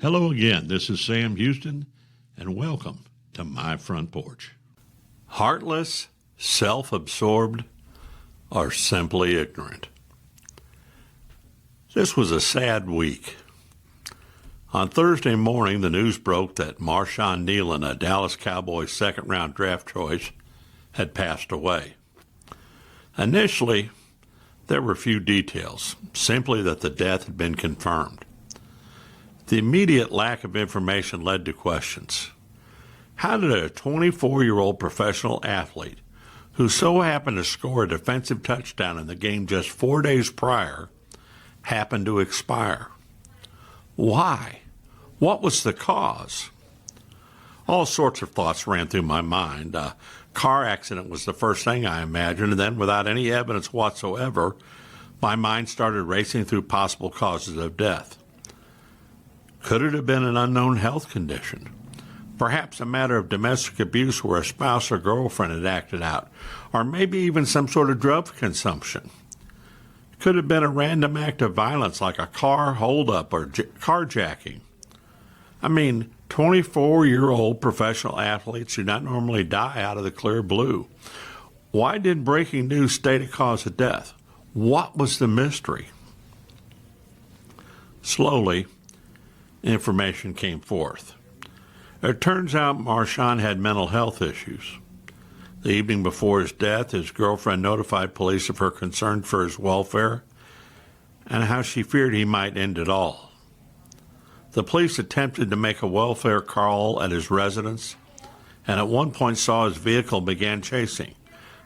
Hello again, this is Sam Houston, and welcome to My Front Porch. Heartless, self-absorbed, or simply ignorant. This was a sad week. On Thursday morning, the news broke that Marshawn Nealon, a Dallas Cowboys second-round draft choice, had passed away. Initially, there were few details, simply that the death had been confirmed. The immediate lack of information led to questions. How did a 24-year-old professional athlete, who so happened to score a defensive touchdown in the game just 4 days prior, happen to expire? Why? What was the cause? All sorts of thoughts ran through my mind. A car accident was the first thing I imagined, and then without any evidence whatsoever, my mind started racing through possible causes of death. Could it have been an unknown health condition? Perhaps a matter of domestic abuse where a spouse or girlfriend had acted out, or maybe even some sort of drug consumption. Could have been a random act of violence like a car holdup or carjacking. 24-year-old professional athletes do not normally die out of the clear blue. Why did breaking news state a cause of death? What was the mystery? Slowly, information came forth. It turns out Marshawn had mental health issues. The evening before his death, his girlfriend notified police of her concern for his welfare and how she feared he might end it all. The police attempted to make a welfare call at his residence and at one point saw his vehicle and began chasing,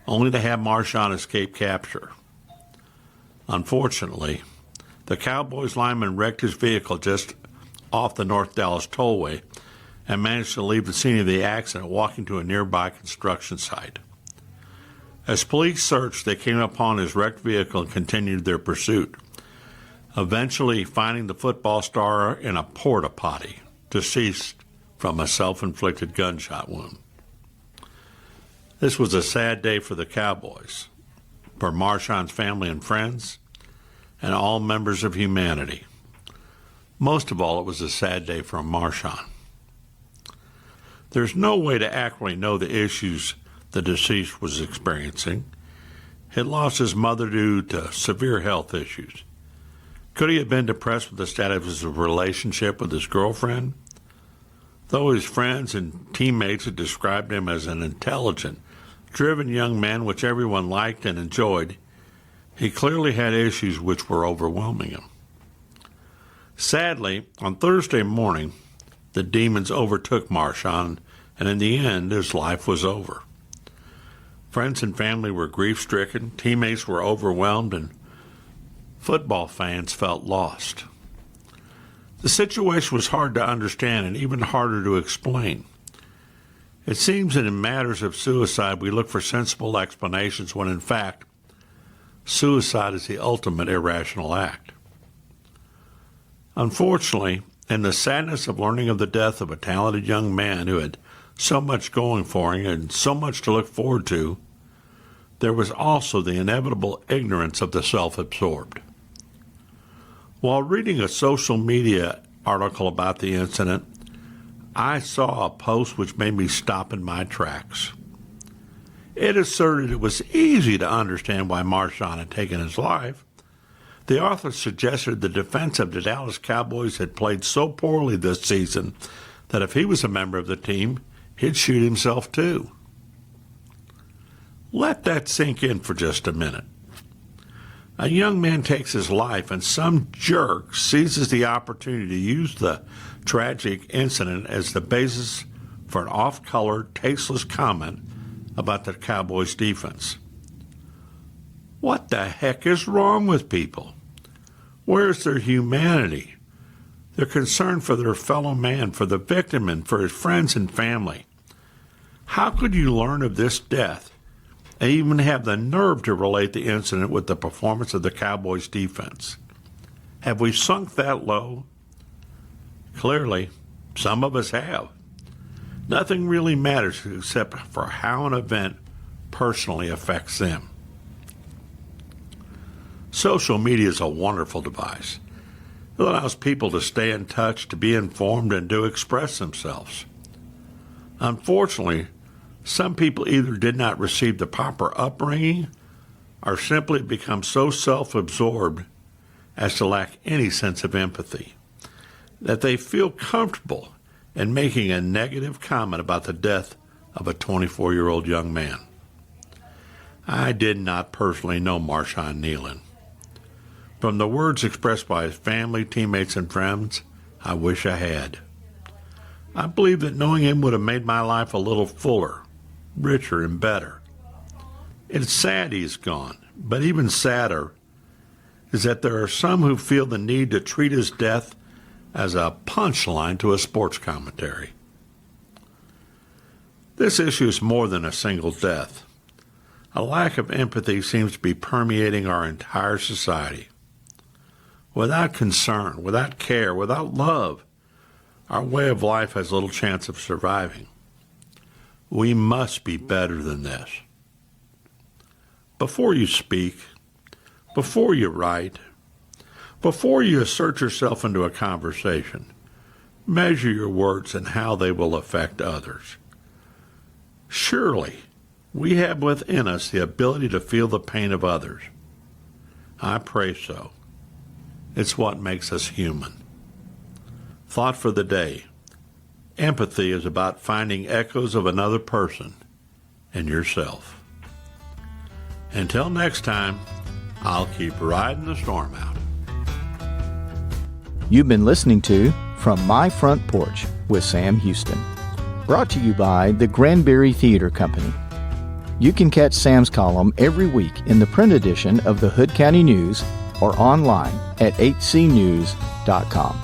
only to have Marshawn escape capture. Unfortunately, the Cowboys lineman wrecked his vehicle just off the North Dallas Tollway and managed to leave the scene of the accident walking to a nearby construction site. As police searched, they came upon his wrecked vehicle and continued their pursuit, eventually finding the football star in a porta potty, deceased from a self-inflicted gunshot wound. This was a sad day for the Cowboys, for Marshawn's family and friends, and all members of humanity. Most of all, it was a sad day for Marshawn. There's no way to accurately know the issues the deceased was experiencing. He had lost his mother due to severe health issues. Could he have been depressed with the status of his relationship with his girlfriend? Though his friends and teammates had described him as an intelligent, driven young man which everyone liked and enjoyed, he clearly had issues which were overwhelming him. Sadly, on Thursday morning, the demons overtook Marshawn, and in the end, his life was over. Friends and family were grief-stricken, teammates were overwhelmed, and football fans felt lost. The situation was hard to understand and even harder to explain. It seems that in matters of suicide, we look for sensible explanations when, in fact, suicide is the ultimate irrational act. Unfortunately, in the sadness of learning of the death of a talented young man who had so much going for him and so much to look forward to, there was also the inevitable ignorance of the self-absorbed. While reading a social media article about the incident, I saw a post which made me stop in my tracks. It asserted it was easy to understand why Marshawn had taken his life. The author suggested the defense of the Dallas Cowboys had played so poorly this season that if he was a member of the team, he'd shoot himself too. Let that sink in for just a minute. A young man takes his life and some jerk seizes the opportunity to use the tragic incident as the basis for an off-color, tasteless comment about the Cowboys' defense. What the heck is wrong with people? Where's their humanity? Their concern for their fellow man, for the victim, and for his friends and family? How could you learn of this death and even have the nerve to relate the incident with the performance of the Cowboys' defense? Have we sunk that low? Clearly, some of us have. Nothing really matters except for how an event personally affects them. Social media is a wonderful device. It allows people to stay in touch, to be informed, and to express themselves. Unfortunately, some people either did not receive the proper upbringing or simply become so self-absorbed as to lack any sense of empathy that they feel comfortable in making a negative comment about the death of a 24-year-old young man. I did not personally know Marshawn Nealon. From the words expressed by his family, teammates, and friends, I wish I had. I believe that knowing him would have made my life a little fuller, richer, and better. It's sad he's gone, but even sadder is that there are some who feel the need to treat his death as a punchline to a sports commentary. This issue is more than a single death. A lack of empathy seems to be permeating our entire society. Without concern, without care, without love, our way of life has little chance of surviving. We must be better than this. Before you speak, before you write, before you assert yourself into a conversation, measure your words and how they will affect others. Surely, we have within us the ability to feel the pain of others. I pray so. It's what makes us human. Thought for the day. Empathy is about finding echoes of another person in yourself. Until next time, I'll keep riding the storm out. You've been listening to From My Front Porch with Sam Houston, brought to you by the Granbury Theater Company. You can catch Sam's column every week in the print edition of the Hood County News or online at hcnews.com.